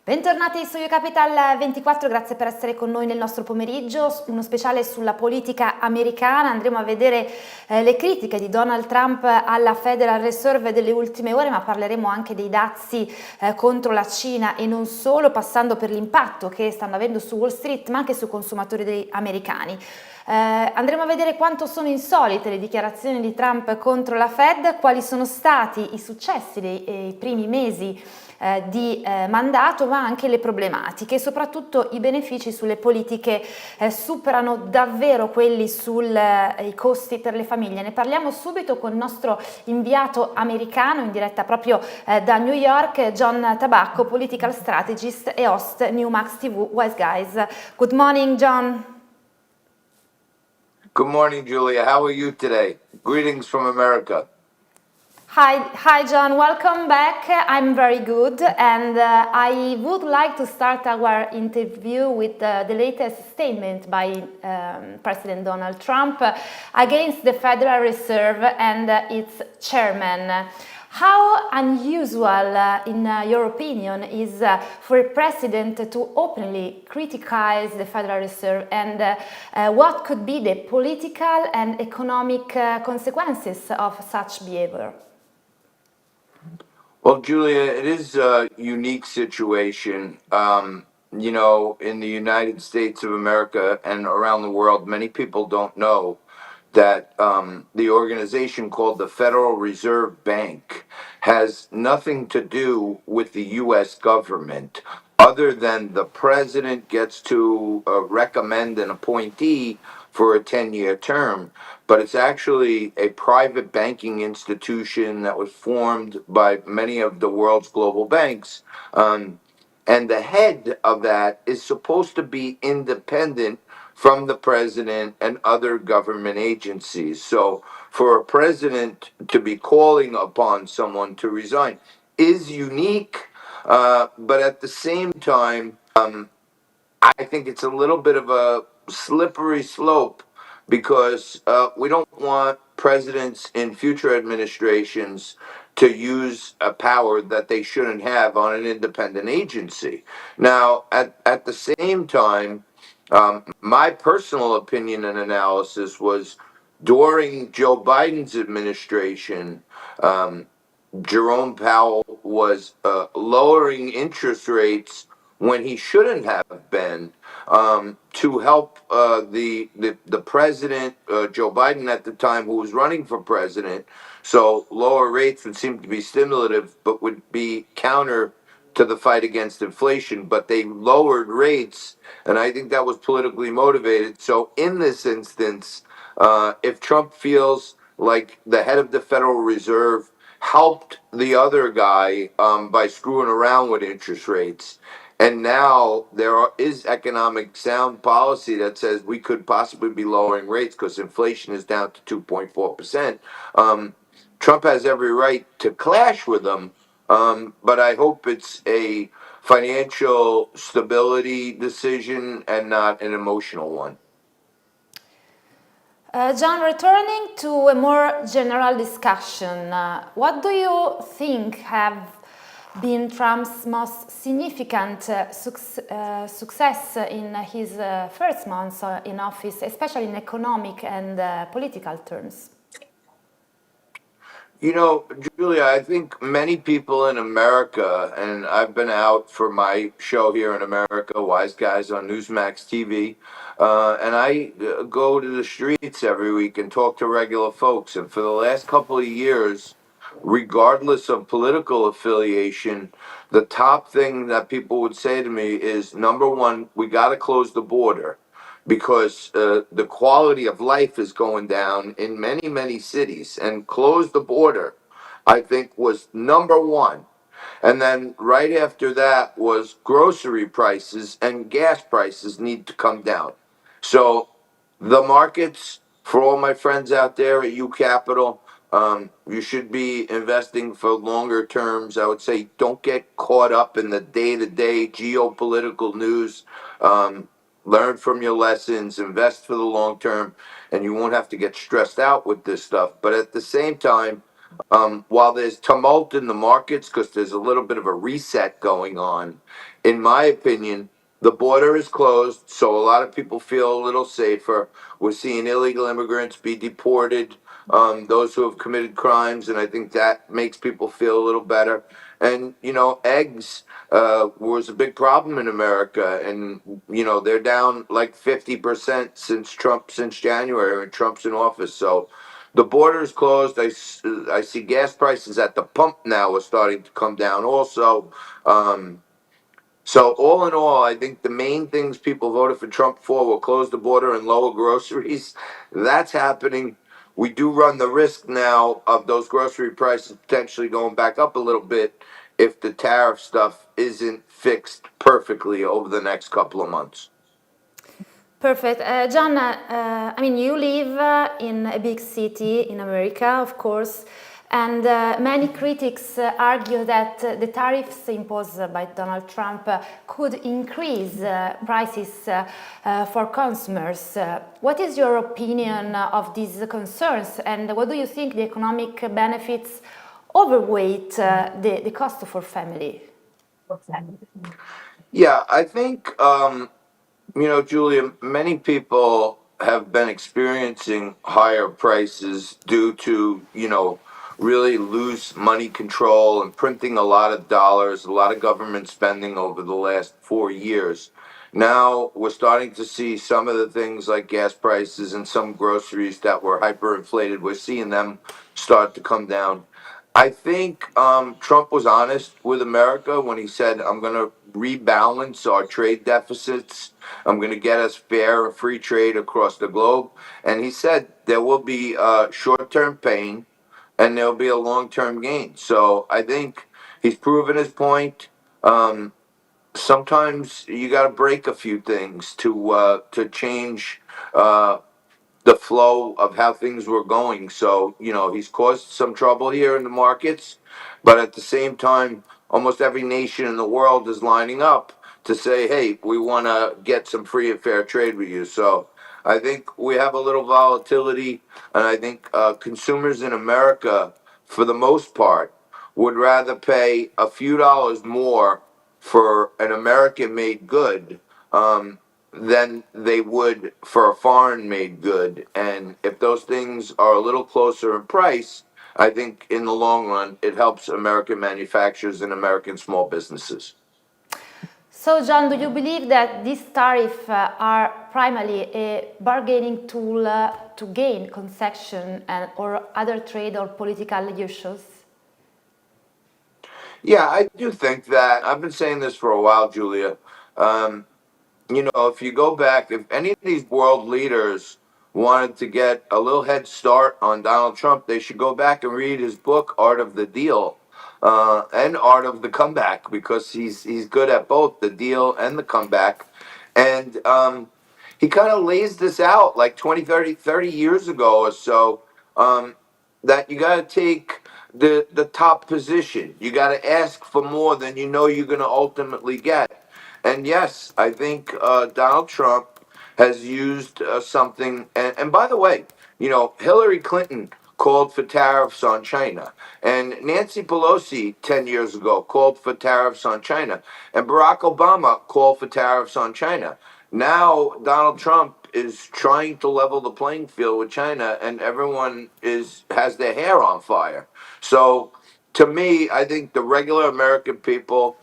Bentornati su UCapital 24, grazie per essere con noi nel nostro pomeriggio, uno speciale sulla politica americana. Andremo a vedere le critiche di Donald Trump alla Federal Reserve delle ultime ore, ma parleremo anche dei dazi contro la Cina e non solo, passando per l'impatto che stanno avendo su Wall Street ma anche sui consumatori americani. Andremo a vedere quanto sono insolite le dichiarazioni di Trump contro la Fed, quali sono stati i successi dei primi mesi di mandato, ma anche le problematiche e soprattutto i benefici sulle politiche superano davvero quelli sui costi per le famiglie. Ne parliamo subito con il nostro inviato americano in diretta proprio da New York, John Tabacco, political strategist e host New Max TV Wise Guys. Good morning, John. Good morning, Julia. How are you today? Greetings from America. Hi, John. Welcome back. I'm very good, and I would like to start our interview with the latest statement by President Donald Trump against the Federal Reserve and its chairman. How unusual, in your opinion, is for a president to openly criticize the Federal Reserve, and what could be the political and economic consequences of such behavior? Well, Julia, it is a unique situation. In the United States of America and around the world, many people don't know that the organization called the Federal Reserve Bank has nothing to do with the U.S. government, other than the president gets to recommend an appointee for a 10-year term. But it's actually a private banking institution that was formed by many of the world's global banks. And the head of that is supposed to be independent from the president and other government agencies. So for a president to be calling upon someone to resign is unique, but at the same time, I think it's a little bit of a slippery slope because we don't want presidents in future administrations to use a power that they shouldn't have on an independent agency. Now, at the same time, my personal opinion and analysis was during Joe Biden's administration, Jerome Powell was lowering interest rates when he shouldn't have been, to help the president, Joe Biden at the time, who was running for president. So lower rates would seem to be stimulative, but would be counter to the fight against inflation. But they lowered rates, and I think that was politically motivated. So in this instance, if Trump feels like the head of the Federal Reserve helped the other guy by screwing around with interest rates, and now is economic sound policy that says we could possibly be lowering rates because inflation is down to 2.4%. Trump has every right to clash with them, but I hope it's a financial stability decision and not an emotional one. John, returning to a more general discussion, what do you think have been Trump's most significant success in his first months in office, especially in economic and political terms? You know, Julia, I think many people in America, and I've been out for my show here in America, Wise Guys on Newsmax TV, and I go to the streets every week and talk to regular folks. And for the last couple of years, regardless of political affiliation, the top thing that people would say to me is, number one, we got to close the border because the quality of life is going down in many, many cities. And close the border, I think, was number one. And then right after that was grocery prices and gas prices need to come down. So the markets, for all my friends out there at UCapital, you should be investing for longer terms. I would say don't get caught up in the day-to-day geopolitical news. Learn from your lessons, invest for the long term, and you won't have to get stressed out with this stuff. But at the same time, while there's tumult in the markets because there's a little bit of a reset going on, in my opinion, the border is closed, so a lot of people feel a little safer. We're seeing illegal immigrants be deported, those who have committed crimes, and I think that makes people feel a little better. And eggs was a big problem in America, and they're down like 50% since January when Trump's in office. So the border is closed. I see gas prices at the pump now are starting to come down also. So all in all, I think the main things people voted for Trump for were close the border and lower groceries. That's happening. We do run the risk now of those grocery prices potentially going back up a little bit if the tariff stuff isn't fixed perfectly over the next couple of months. Perfect. John, I mean, you live in a big city in America, of course, and many critics argue that the tariffs imposed by Donald Trump could increase prices for consumers. What is your opinion of these concerns, and what do you think the economic benefits overweight the cost for family? Yeah, I think Julia, many people have been experiencing higher prices due to, really loose money control and printing a lot of dollars, a lot of government spending over the last 4 years. Now we're starting to see some of the things like gas prices and some groceries that were hyperinflated. We're seeing them start to come down. I think Trump was honest with America when he said, I'm going to rebalance our trade deficits. I'm going to get us fair and free trade across the globe. And he said there will be short-term pain and there'll be a long-term gain. So I think he's proven his point. Sometimes you got to break a few things to change the flow of how things were going. So, he's caused some trouble here in the markets, but at the same time, almost every nation in the world is lining up to say, hey, we want to get some free and fair trade with you. So I think we have a little volatility, and I think consumers in America, for the most part, would rather pay a few dollars more for an American made good than they would for a foreign made good. And if those things are a little closer in price, I think in the long run, it helps American manufacturers and American small businesses. So, John, do you believe that these tariffs are primarily a bargaining tool to gain concession or other trade or political issues? Yeah, I do think that. I've been saying this for a while, Julia. If you go back, if any of these world leaders wanted to get a little head start on Donald Trump, they should go back and read his book, Art of the Deal, and Art of the Comeback, because he's good at both the deal and the comeback. And he kind of lays this out like 20, 30 years ago or so, that you got to take the top position. You got to ask for more than you know you're going to ultimately get. And yes, I think Donald Trump has used something. And by the way, Hillary Clinton called for tariffs on China. And Nancy Pelosi 10 years ago called for tariffs on China. And Barack Obama called for tariffs on China. Now Donald Trump is trying to level the playing field with China, and everyone has their hair on fire. So to me, I think the regular American people,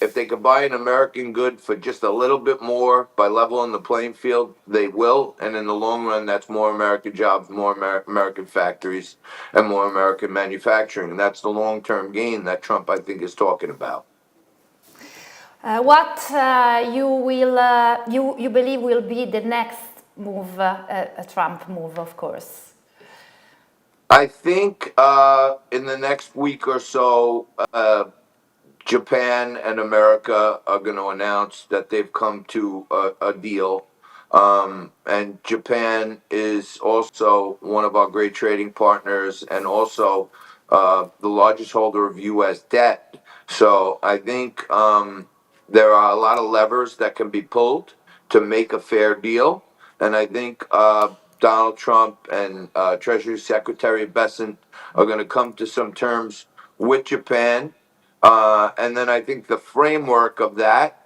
if they could buy an American good for just a little bit more by leveling the playing field, they will. And in the long run, that's more American jobs, more American factories, and more American manufacturing. And that's the long-term gain that Trump, I think, is talking about. What you believe will be the next move, a Trump move, of course? I think in the next week or so, Japan and America are going to announce that they've come to a deal. And Japan is also one of our great trading partners and also the largest holder of U.S. debt. So I think there are a lot of levers that can be pulled to make a fair deal. And I think Donald Trump and Treasury Secretary Bessent are going to come to some terms with Japan And then I think the framework of that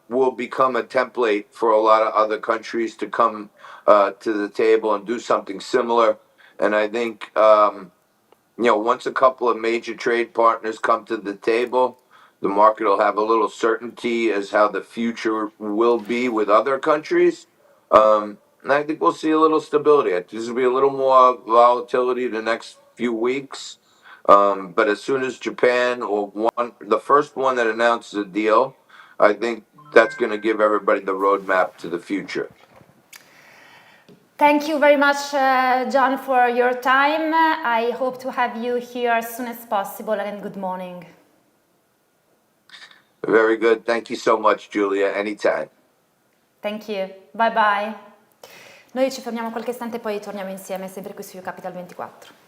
will become a template for a lot of other countries to come to the table and do something similar. And I think, once a couple of major trade partners come to the table, the market will have a little certainty as how the future will be with other countries. And I think we'll see a little stability. There's will be a little more volatility the next few weeks. But as soon as Japan the first one that announces a deal, I think that's going to give everybody the roadmap to the future. Thank you very much, John, for your time. I hope to have you here as soon as possible, and good morning. Very good. Thank you so much, Giulia. Anytime. Thank you. Bye bye. Noi ci fermiamo qualche istante e poi torniamo insieme, sempre qui su UCapital 24.